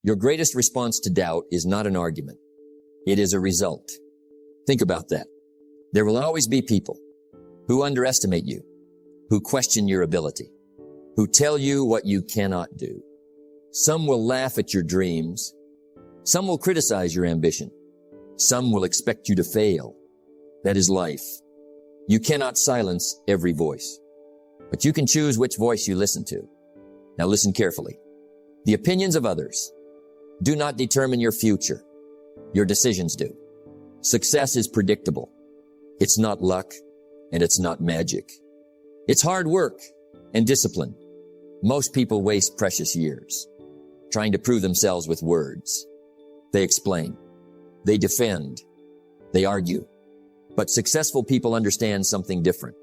Your greatest response to doubt is not an argument. It is a result. Think about that. There will always be people who underestimate you, who question your ability, who tell you what you cannot do. Some will laugh at your dreams. Some will criticize your ambition. Some will expect you to fail. That is life. You cannot silence every voice, but you can choose which voice you listen to. Now listen carefully. The opinions of others do not determine your future. Your decisions do. Success is predictable. It's not luck, and it's not magic. It's hard work and discipline. Most people waste precious years trying to prove themselves with words. They explain. They defend. They argue. But successful people understand something different.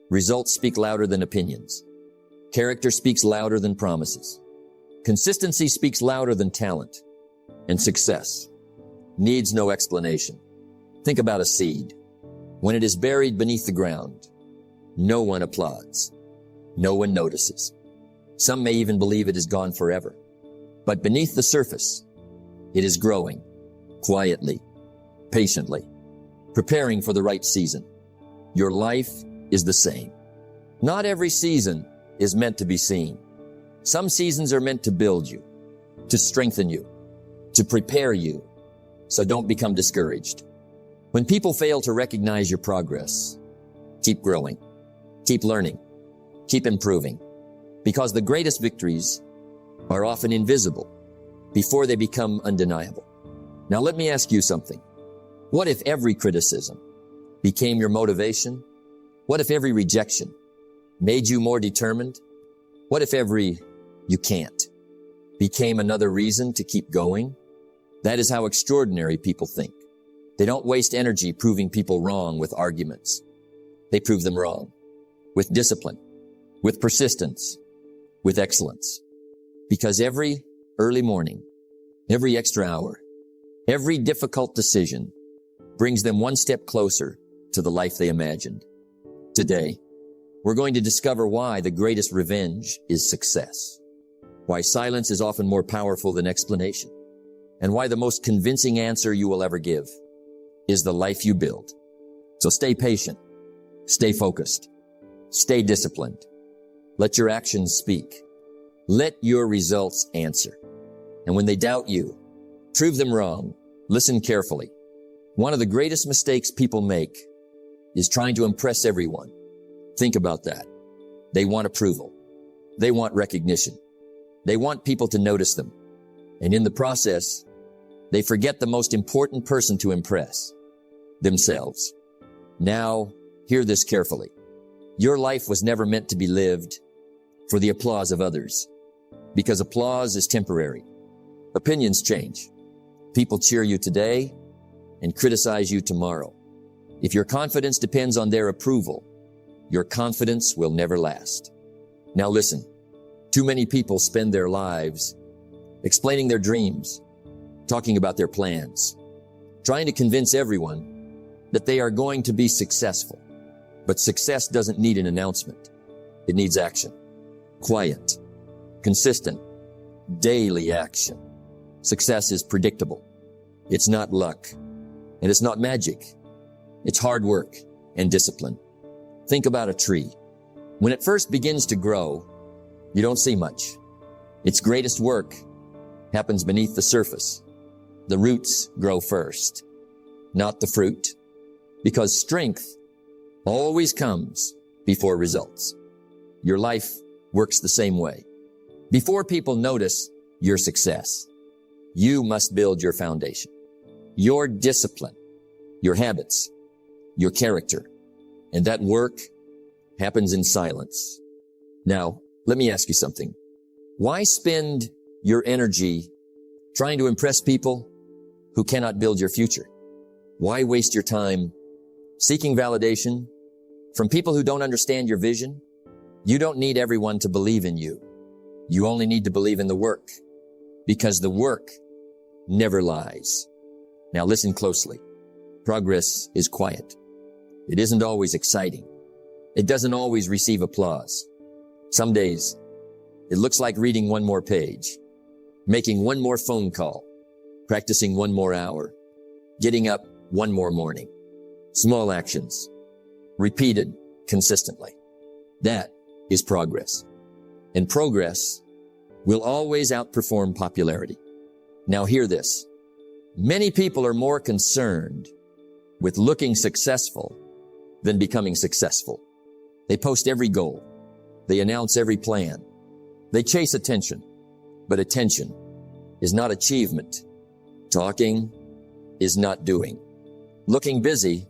Results speak louder than opinions. Character speaks louder than promises. Consistency speaks louder than talent. And success needs no explanation. Think about a seed. When it is buried beneath the ground, no one applauds. No one notices. Some may even believe it is gone forever. But beneath the surface, it is growing quietly, patiently, preparing for the right season. Your life is the same. Not every season is meant to be seen. Some seasons are meant to build you, to strengthen you, to prepare you. So don't become discouraged. When people fail to recognize your progress, keep growing, keep learning, keep improving, because the greatest victories are often invisible before they become undeniable. Now let me ask you something. What if every criticism became your motivation? What if every rejection made you more determined? What if every "you can't" became another reason to keep going? That is how extraordinary people think. They don't waste energy proving people wrong with arguments. They prove them wrong with discipline, with persistence, with excellence. Because every early morning, every extra hour, every difficult decision brings them one step closer to the life they imagined. Today, we're going to discover why the greatest revenge is success, why silence is often more powerful than explanation, and why the most convincing answer you will ever give is the life you build. So stay patient, stay focused, stay disciplined. Let your actions speak. Let your results answer. And when they doubt you, prove them wrong. Listen carefully. One of the greatest mistakes people make is trying to impress everyone. Think about that. They want approval. They want recognition. They want people to notice them. And in the process, they forget the most important person to impress, themselves. Now, hear this carefully. Your life was never meant to be lived for the applause of others, because applause is temporary. Opinions change. People cheer you today and criticize you tomorrow. If your confidence depends on their approval, your confidence will never last. Now listen, too many people spend their lives explaining their dreams, talking about their plans, trying to convince everyone that they are going to be successful. But success doesn't need an announcement. It needs action. Quiet, consistent, daily action. Success is predictable. It's not luck, and it's not magic. It's hard work and discipline. Think about a tree. When it first begins to grow, you don't see much. Its greatest work happens beneath the surface. The roots grow first, not the fruit, because strength always comes before results. Your life works the same way. Before people notice your success, you must build your foundation, your discipline, your habits, your character, and that work happens in silence. Now, let me ask you something. Why spend your energy trying to impress people who cannot build your future? Why waste your time seeking validation from people who don't understand your vision? You don't need everyone to believe in you. You only need to believe in the work, because the work never lies. Now listen closely. Progress is quiet. It isn't always exciting. It doesn't always receive applause. Some days, it looks like reading one more page. making one more phone call, practicing one more hour, getting up one more morning. Small actions, repeated consistently. That is progress. And progress will always outperform popularity. Now hear this. Many people are more concerned with looking successful than becoming successful. They post every goal. They announce every plan. They chase attention. But attention is not achievement. Talking is not doing. Looking busy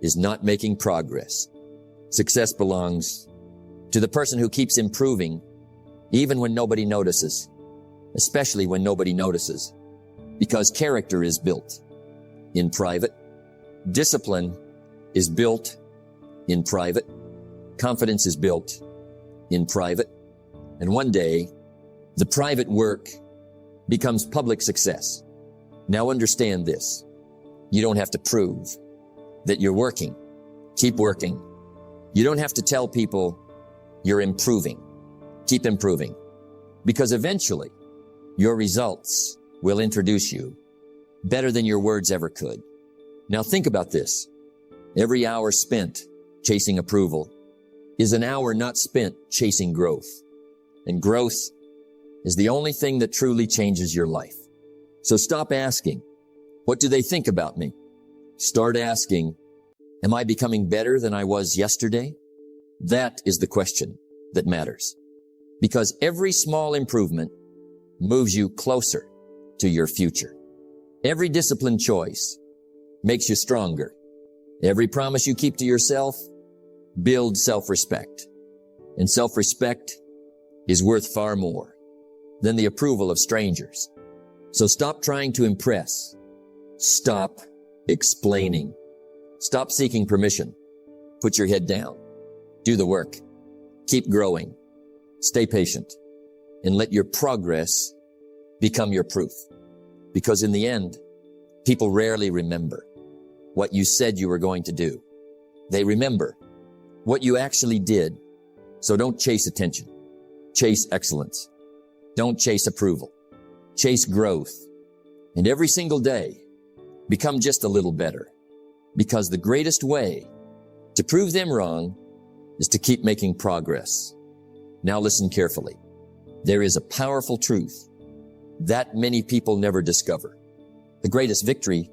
is not making progress. Success belongs to the person who keeps improving even when nobody notices, especially when nobody notices, because character is built in private. Discipline is built in private. Confidence is built in private. And one day, the private work becomes public success. Now understand this. You don't have to prove that you're working. Keep working. You don't have to tell people you're improving. Keep improving. Because eventually, your results will introduce you better than your words ever could. Now think about this. Every hour spent chasing approval is an hour not spent chasing growth. And growth is the only thing that truly changes your life. So stop asking, what do they think about me? Start asking, am I becoming better than I was yesterday? That is the question that matters. Because every small improvement moves you closer to your future. Every disciplined choice makes you stronger. Every promise you keep to yourself builds self-respect. And self-respect is worth far more than the approval of strangers. So stop trying to impress. Stop explaining. Stop seeking permission. Put your head down. Do the work. Keep growing. Stay patient. And let your progress become your proof. Because in the end, people rarely remember what you said you were going to do. They remember what you actually did. So don't chase attention. Chase excellence. Don't chase approval. Chase growth. And every single day, become just a little better. Because the greatest way to prove them wrong is to keep making progress. Now listen carefully. There is a powerful truth that many people never discover. The greatest victory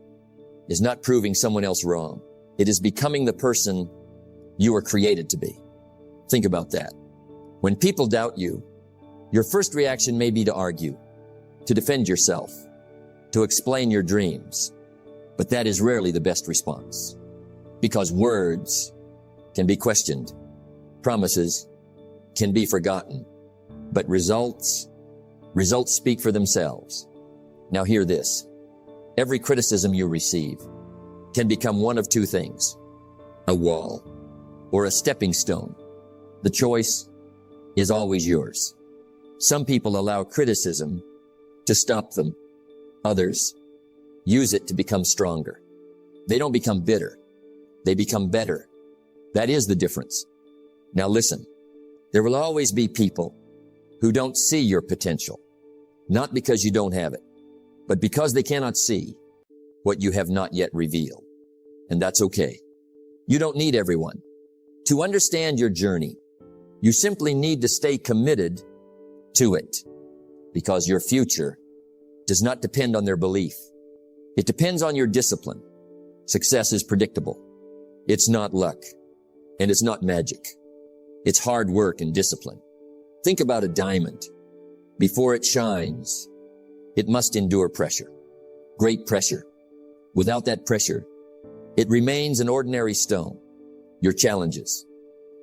is not proving someone else wrong. It is becoming the person you were created to be. Think about that. When people doubt you, your first reaction may be to argue, to defend yourself, to explain your dreams. But that is rarely the best response. Because words can be questioned. Promises can be forgotten. But results speak for themselves. Now hear this. Every criticism you receive can become one of two things: a wall or a stepping stone. The choice is always yours. Some people allow criticism to stop them. Others use it to become stronger. They don't become bitter. They become better. That is the difference. Now listen, there will always be people who don't see your potential, not because you don't have it, but because they cannot see what you have not yet revealed. And that's okay. You don't need everyone. To understand your journey, you simply need to stay committed to it, because your future does not depend on their belief. It depends on your discipline. Success is predictable. It's not luck, and it's not magic. It's hard work and discipline. Think about a diamond. Before it shines, it must endure pressure, great pressure. Without that pressure, it remains an ordinary stone. Your challenges,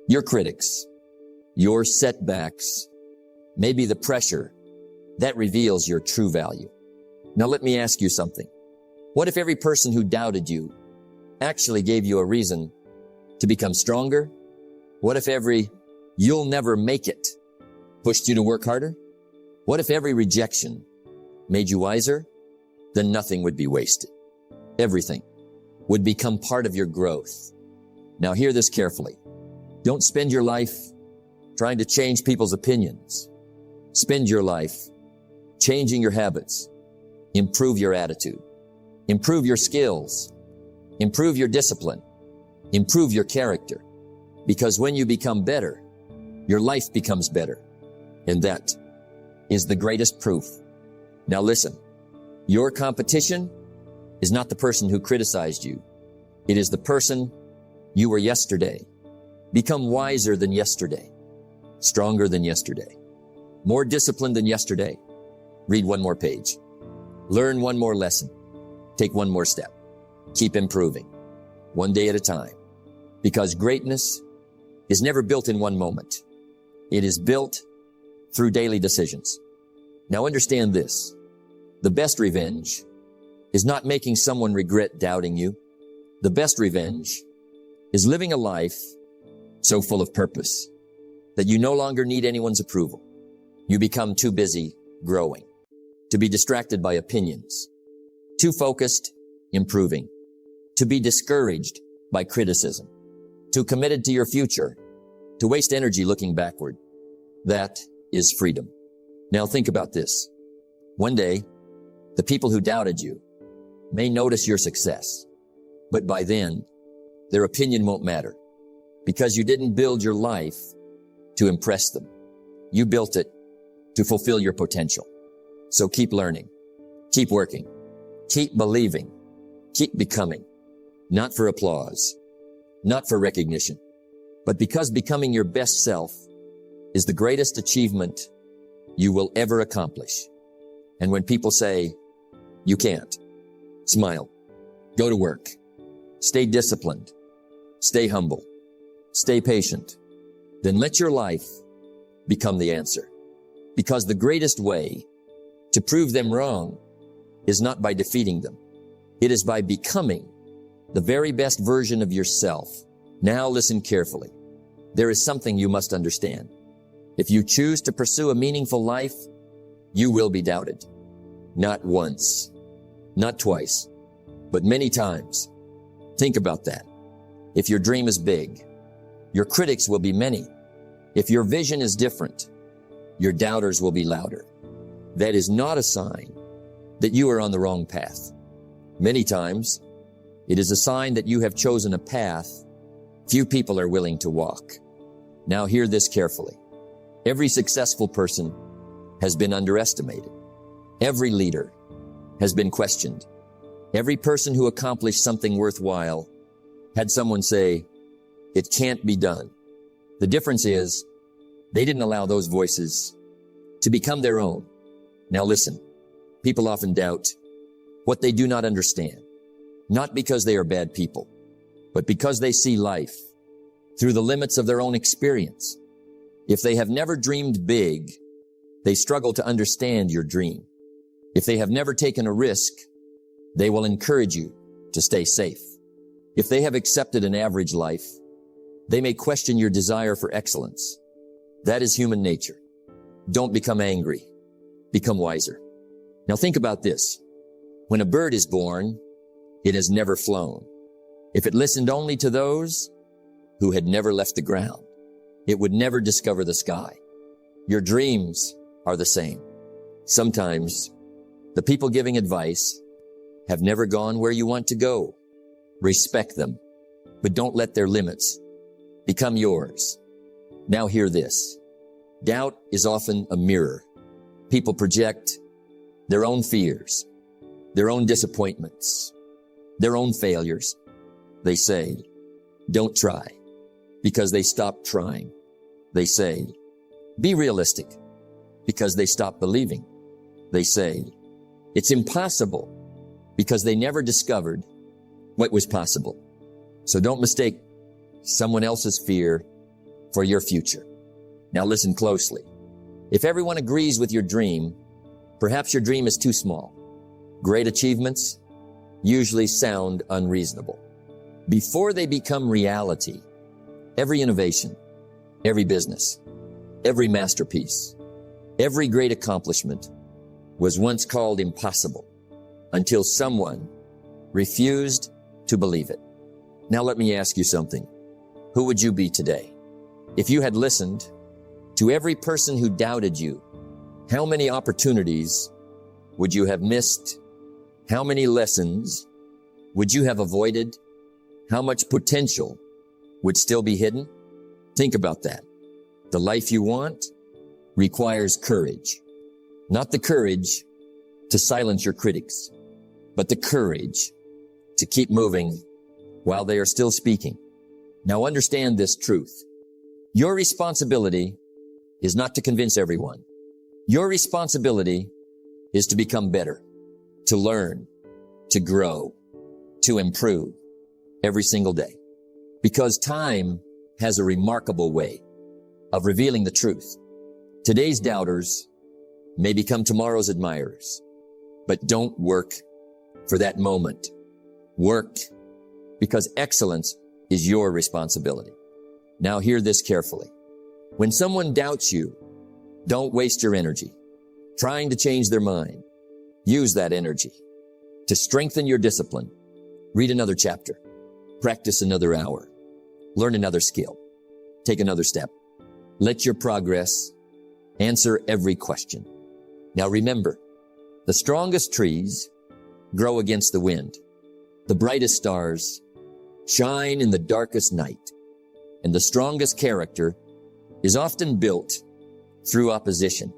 your critics, your setbacks may be the pressure that reveals your true value. Now let me ask you something. What if every person who doubted you actually gave you a reason to become stronger? What if every "you'll never make it" pushed you to work harder? What if every rejection made you wiser? Then nothing would be wasted. Everything would become part of your growth. Now hear this carefully. Don't spend your life trying to change people's opinions. Spend your life changing your habits, improve your attitude, improve your skills, improve your discipline, improve your character. Because when you become better, your life becomes better. And that is the greatest proof. Now listen, your competition is not the person who criticized you. It is the person you were yesterday. Become wiser than yesterday, stronger than yesterday, more disciplined than yesterday. Read one more page, learn one more lesson, take one more step, keep improving, one day at a time. Because greatness is never built in one moment. It is built through daily decisions. Now understand this. The best revenge is not making someone regret doubting you. The best revenge is living a life so full of purpose that you no longer need anyone's approval. You become too busy growing, to be distracted by opinions, too focused, improving, to be discouraged by criticism, too committed to your future, to waste energy looking backward. That is freedom. Now think about this. One day, the people who doubted you may notice your success, but by then, their opinion won't matter because you didn't build your life to impress them. You built it to fulfill your potential. So keep learning, keep working, keep believing, keep becoming, not for applause, not for recognition, but because becoming your best self is the greatest achievement you will ever accomplish. And when people say, you can't, smile, go to work, stay disciplined, stay humble, stay patient, then let your life become the answer. Because the greatest way to prove them wrong is not by defeating them. It is by becoming the very best version of yourself. Now listen carefully. There is something you must understand. If you choose to pursue a meaningful life, you will be doubted. Not once, not twice, but many times. Think about that. If your dream is big, your critics will be many. If your vision is different, your doubters will be louder. That is not a sign that you are on the wrong path. Many times, it is a sign that you have chosen a path few people are willing to walk. Now hear this carefully. Every successful person has been underestimated. Every leader has been questioned. Every person who accomplished something worthwhile had someone say, it can't be done. The difference is they didn't allow those voices to become their own. Now listen, people often doubt what they do not understand, not because they are bad people, but because they see life through the limits of their own experience. If they have never dreamed big, they struggle to understand your dream. If they have never taken a risk, they will encourage you to stay safe. If they have accepted an average life, they may question your desire for excellence. That is human nature. Don't become angry. Become wiser. Now think about this. When a bird is born, it has never flown. If it listened only to those who had never left the ground, it would never discover the sky. Your dreams are the same. Sometimes the people giving advice have never gone where you want to go. Respect them, but don't let their limits become yours. Now hear this. Doubt is often a mirror. People project their own fears, their own disappointments, their own failures. They say, don't try, because they stop trying. They say, be realistic, because they stop believing. They say, it's impossible, because they never discovered what was possible. So don't mistake someone else's fear for your future. Now listen closely. If everyone agrees with your dream, perhaps your dream is too small. Great achievements usually sound unreasonable. Before they become reality, every innovation, every business, every masterpiece, every great accomplishment was once called impossible until someone refused to believe it. Now let me ask you something. Who would you be today if you had listened to every person who doubted you How many opportunities would you have missed? How many lessons would you have avoided? How much potential would still be hidden? Think about that. The life you want requires courage. Not the courage to silence your critics, but the courage to keep moving while they are still speaking. Now understand this truth. Your responsibility is not to convince everyone. Your responsibility is to become better, to learn, to grow, to improve every single day. Because time has a remarkable way of revealing the truth. Today's doubters may become tomorrow's admirers, but don't work for that moment. Work because excellence is your responsibility. Now hear this carefully. When someone doubts you, don't waste your energy trying to change their mind. Use that energy to strengthen your discipline. Read another chapter. Practice another hour. Learn another skill. Take another step. Let your progress answer every question. Now remember, the strongest trees grow against the wind. The brightest stars shine in the darkest night. And the strongest character is often built through opposition.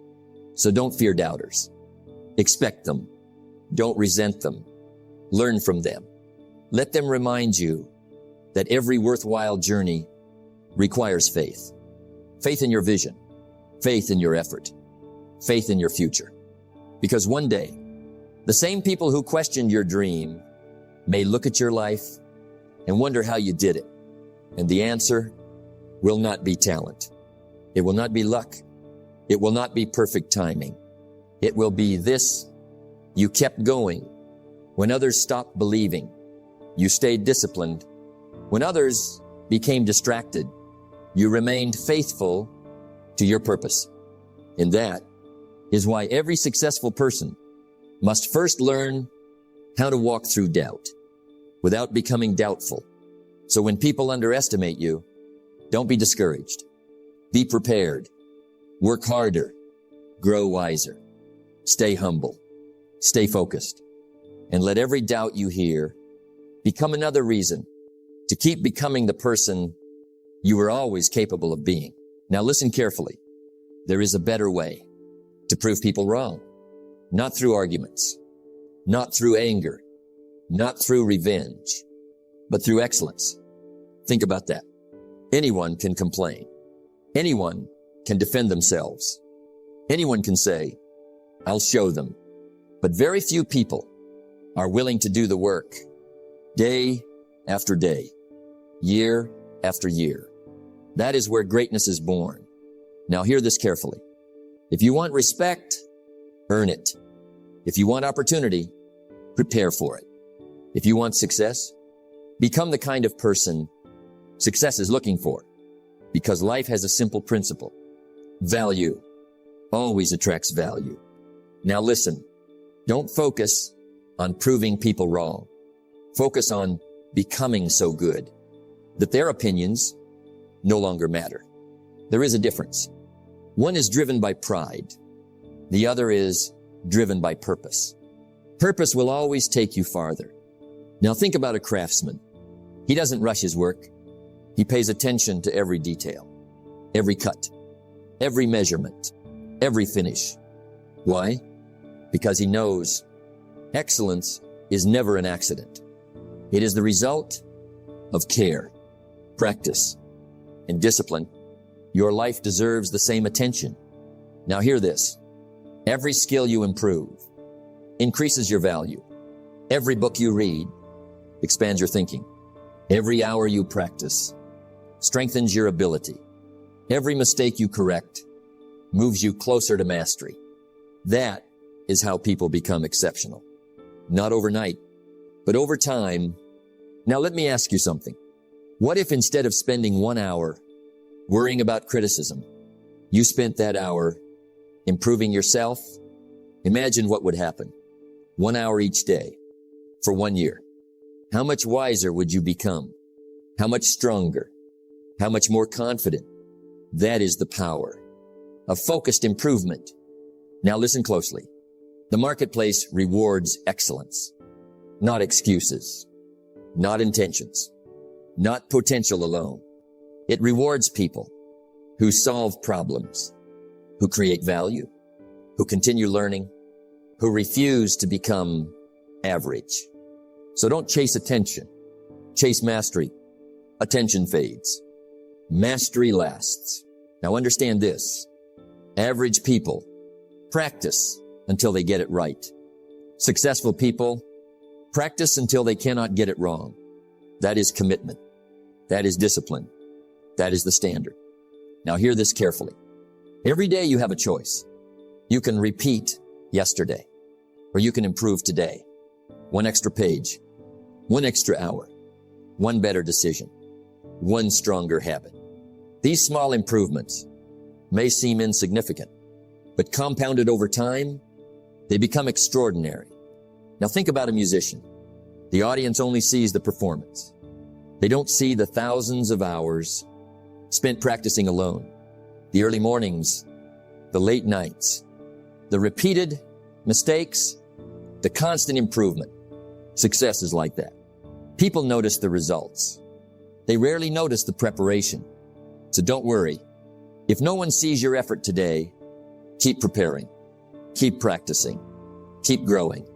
So don't fear doubters. Expect them. Don't resent them. Learn from them. Let them remind you that every worthwhile journey requires faith. Faith in your vision. Faith in your effort. Faith in your future. Because one day, the same people who questioned your dream may look at your life and wonder how you did it. And the answer will not be talent. It will not be luck. It will not be perfect timing. It will be this: you kept going when others stopped believing. You stayed disciplined when others became distracted. You remained faithful to your purpose. And that is why every successful person must first learn how to walk through doubt without becoming doubtful. So when people underestimate you, don't be discouraged. Be prepared. Work harder. Grow wiser. Stay humble. Stay focused. And let every doubt you hear become another reason to keep becoming the person you were always capable of being. Now listen carefully. There is a better way to prove people wrong. Not through arguments. Not through anger. Not through revenge. But through excellence. Think about that. Anyone can complain. Anyone can defend themselves. Anyone can say, I'll show them. But very few people are willing to do the work day after day, year after year. That is where greatness is born. Now hear this carefully. If you want respect, earn it. If you want opportunity, prepare for it. If you want success, become the kind of person success is looking for. Because life has a simple principle. Value always attracts value. Now listen, don't focus on proving people wrong. Focus on becoming so good that their opinions no longer matter. There is a difference. One is driven by pride. The other is driven by purpose. Purpose will always take you farther. Now think about a craftsman. He doesn't rush his work. He pays attention to every detail, every cut, every measurement, every finish. Why? Because he knows excellence is never an accident. It is the result of care, practice, and discipline. Your life deserves the same attention. Now hear this. Every skill you improve increases your value. Every book you read expands your thinking. Every hour you practice strengthens your ability. Every mistake you correct moves you closer to mastery. That is how people become exceptional. Not overnight, but over time. Now let me ask you something. What if instead of spending 1 hour worrying about criticism, you spent that hour improving yourself? Imagine what would happen. 1 hour each day for 1 year. How much wiser would you become? How much stronger? How much more confident? That is the power of focused improvement. Now listen closely. The marketplace rewards excellence, not excuses, not intentions, not potential alone. It rewards people who solve problems, who create value, who continue learning, who refuse to become average. So don't chase attention. Chase mastery. Attention fades. Mastery lasts. Now understand this. Average people practice until they get it right. Successful people practice until they cannot get it wrong. That is commitment. That is discipline. That is the standard. Now hear this carefully. Every day you have a choice. You can repeat yesterday, or you can improve today. One extra page, one extra hour, one better decision, one stronger habit. These small improvements may seem insignificant, but compounded over time, they become extraordinary. Now think about a musician. The audience only sees the performance. They don't see the thousands of hours spent practicing alone, the early mornings, the late nights, the repeated mistakes, the constant improvement. Success is like that. People notice the results. They rarely notice the preparation. So don't worry. If no one sees your effort today, keep preparing, keep practicing, keep growing,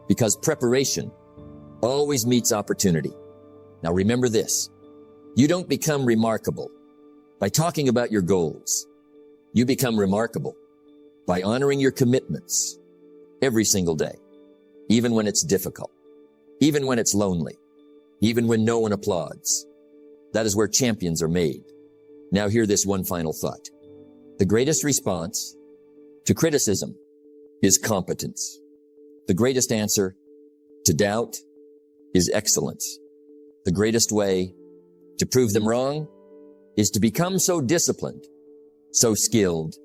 because preparation always meets opportunity. Now remember this. You don't become remarkable by talking about your goals. You become remarkable by honoring your commitments every single day, even when it's difficult, even when it's lonely, even when no one applauds. That is where champions are made. Now hear this one final thought. The greatest response to criticism is competence. The greatest answer to doubt is excellence. The greatest way to prove them wrong is to become so disciplined, so skilled,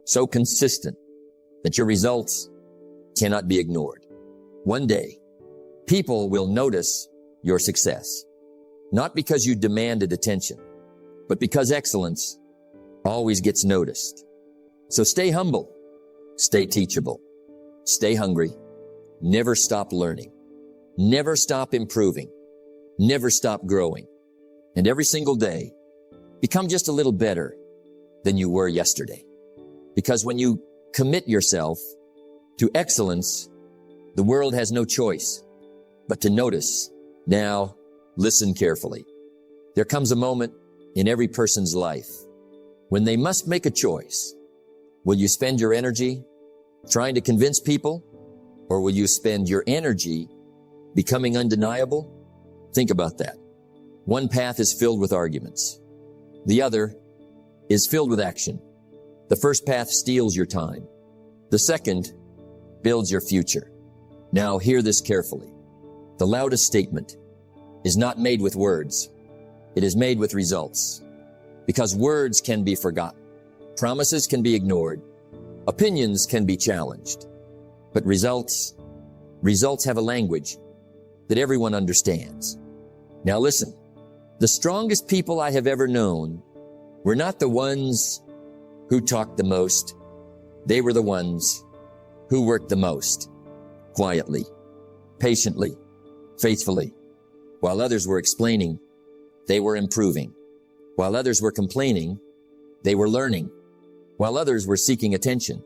so consistent that your results cannot be ignored. One day, people will notice your success, not because you demanded attention, but because excellence always gets noticed. So stay humble, stay teachable, stay hungry, never stop learning, never stop improving, never stop growing, and every single day, become just a little better than you were yesterday. Because when you commit yourself to excellence, the world has no choice but to notice. Now, listen carefully. There comes a moment in every person's life when they must make a choice. Will you spend your energy trying to convince people, or will you spend your energy becoming undeniable? Think about that. One path is filled with arguments. The other is filled with action. The first path steals your time. The second builds your future. Now hear this carefully. The loudest statement is not made with words. It is made with results. Because words can be forgotten. Promises can be ignored. Opinions can be challenged. But results have a language that everyone understands. Now listen, the strongest people I have ever known were not the ones who talked the most. They were the ones who worked the most, quietly, patiently, faithfully. While others were explaining, they were improving. While others were complaining, they were learning. While others were seeking attention,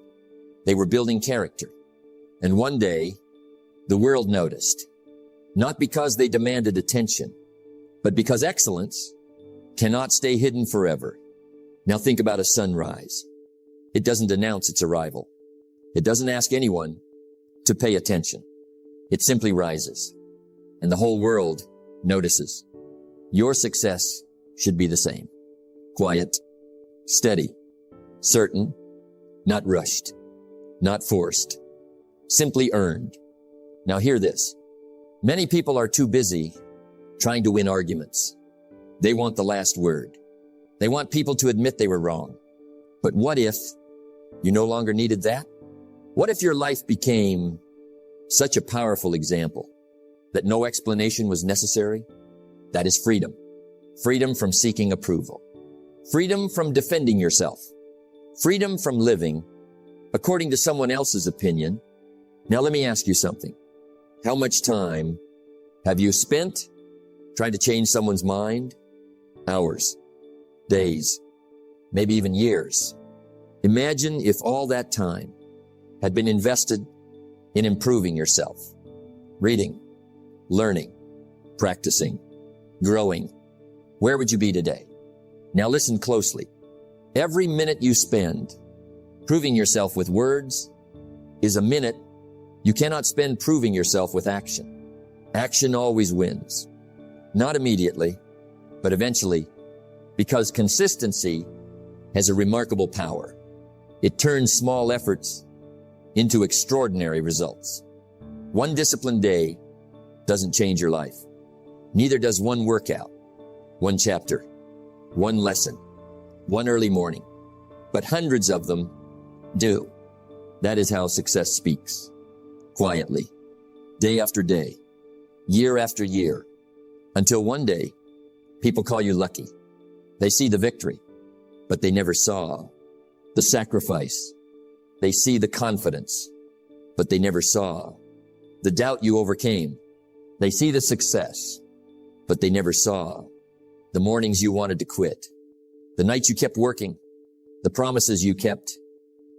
they were building character. And one day, the world noticed, not because they demanded attention, but because excellence cannot stay hidden forever. Now think about a sunrise. It doesn't announce its arrival. It doesn't ask anyone to pay attention. It simply rises, and the whole world notices. Your success should be the same. Quiet, steady, certain, not rushed, not forced, simply earned. Now hear this. Many people are too busy trying to win arguments. They want the last word. They want people to admit they were wrong. But what if you no longer needed that? What if your life became such a powerful example that no explanation was necessary? That is freedom. Freedom from seeking approval. Freedom from defending yourself. Freedom from living according to someone else's opinion. Now let me ask you something. How much time have you spent trying to change someone's mind? Hours, days, maybe even years. Imagine if all that time had been invested in improving yourself, reading, learning, practicing, growing. Where would you be today? Now listen closely. Every minute you spend proving yourself with words is a minute you cannot spend proving yourself with action. Action always wins. Not immediately, but eventually, because consistency has a remarkable power. It turns small efforts into extraordinary results. One disciplined day doesn't change your life. Neither does one workout, one chapter, one lesson, one early morning. But hundreds of them do. That is how success speaks. Quietly, day after day, year after year, until one day, people call you lucky. They see the victory, but they never saw the sacrifice. They see the confidence, but they never saw the doubt you overcame. They see the success, but they never saw the mornings you wanted to quit, the nights you kept working, the promises you kept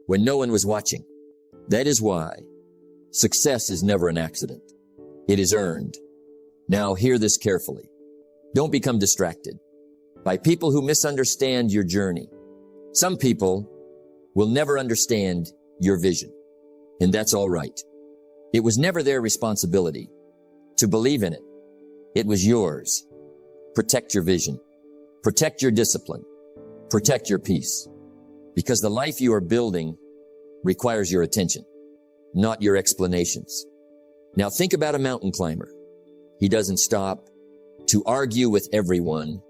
when no one was watching. That is why success is never an accident. It is earned. Now hear this carefully. Don't become distracted by people who misunderstand your journey. Some people will never understand your vision, and that's all right. It was never their responsibility to believe in it. It was yours. Protect your vision. Protect your discipline. Protect your peace. Because the life you are building requires your attention, not your explanations. Now think about a mountain climber. He doesn't stop to argue with everyone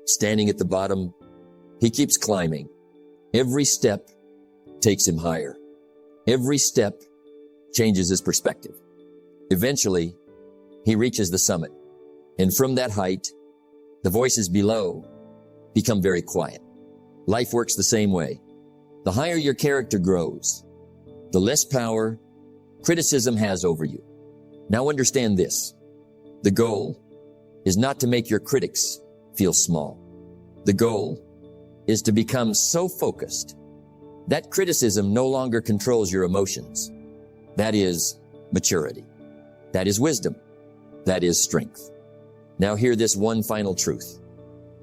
standing at the bottom. He keeps climbing. Every step takes him higher. Every step changes his perspective. Eventually, he reaches the summit. And from that height, the voices below become very quiet. Life works the same way. The higher your character grows, the less power criticism has over you. Now understand this. The goal is not to make your critics feel small. The goal is to become so focused that criticism no longer controls your emotions. That is maturity. That is wisdom. That is strength. Now hear this one final truth.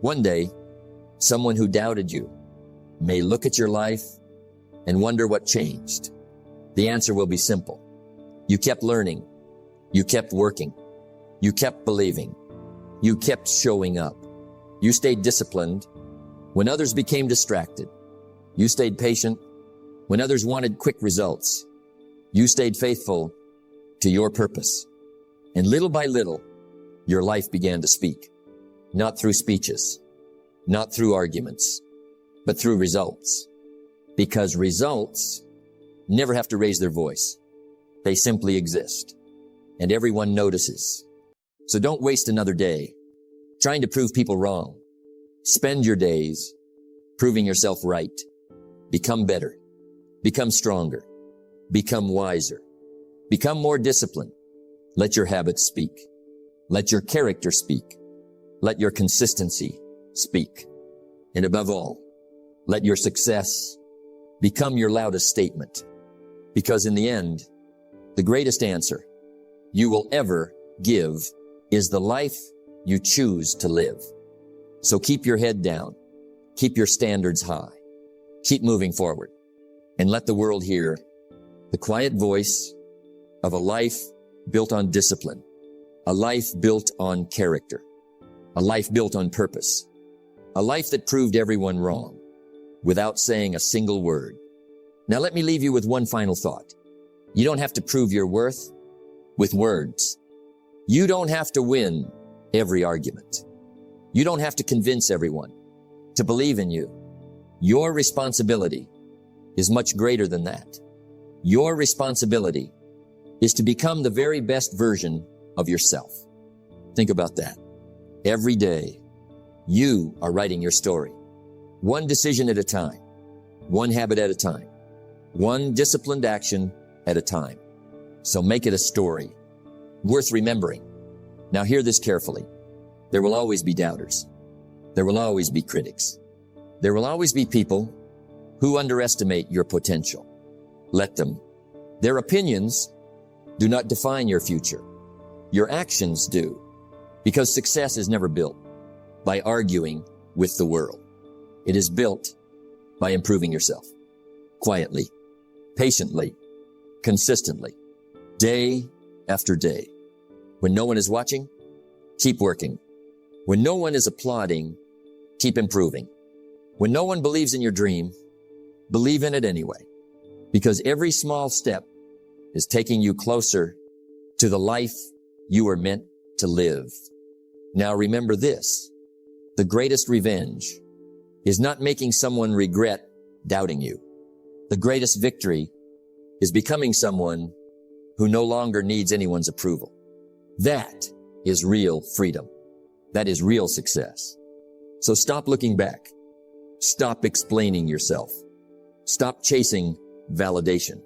One day, someone who doubted you may look at your life and wonder what changed. The answer will be simple. You kept learning. You kept working. You kept believing. You kept showing up. You stayed disciplined when others became distracted. You stayed patient when others wanted quick results. You stayed faithful to your purpose. And little by little, your life began to speak. Not through speeches, not through arguments, but through results. Because results never have to raise their voice. They simply exist. And everyone notices. So don't waste another day trying to prove people wrong. Spend your days proving yourself right. Become better. Become stronger. Become wiser. Become more disciplined. Let your habits speak. Let your character speak. Let your consistency speak. And above all, let your success become your loudest statement. Because in the end, the greatest answer you will ever give is the life you choose to live. So keep your head down. Keep your standards high. Keep moving forward. And let the world hear the quiet voice of a life built on discipline, a life built on character, a life built on purpose, a life that proved everyone wrong without saying a single word. Now let me leave you with one final thought. You don't have to prove your worth with words. You don't have to win every argument. You don't have to convince everyone to believe in you. Your responsibility is much greater than that. Your responsibility is to become the very best version of yourself. Think about that. Every day, you are writing your story. One decision at a time. One habit at a time. one disciplined action at a time. So make it a story worth remembering. Now hear this carefully. There will always be doubters. There will always be critics. There will always be people who underestimate your potential. Let them. Their opinions do not define your future. Your actions do, because success is never built by arguing with the world. It is built by improving yourself quietly, patiently, consistently, day after day. When no one is watching, keep working. When no one is applauding, keep improving. When no one believes in your dream, believe in it anyway, because every small step is taking you closer to the life you were meant to live. Now remember this, the greatest revenge is not making someone regret doubting you. The greatest victory is becoming someone who no longer needs anyone's approval. That is real freedom. That is real success. So stop looking back. Stop explaining yourself. Stop chasing validation.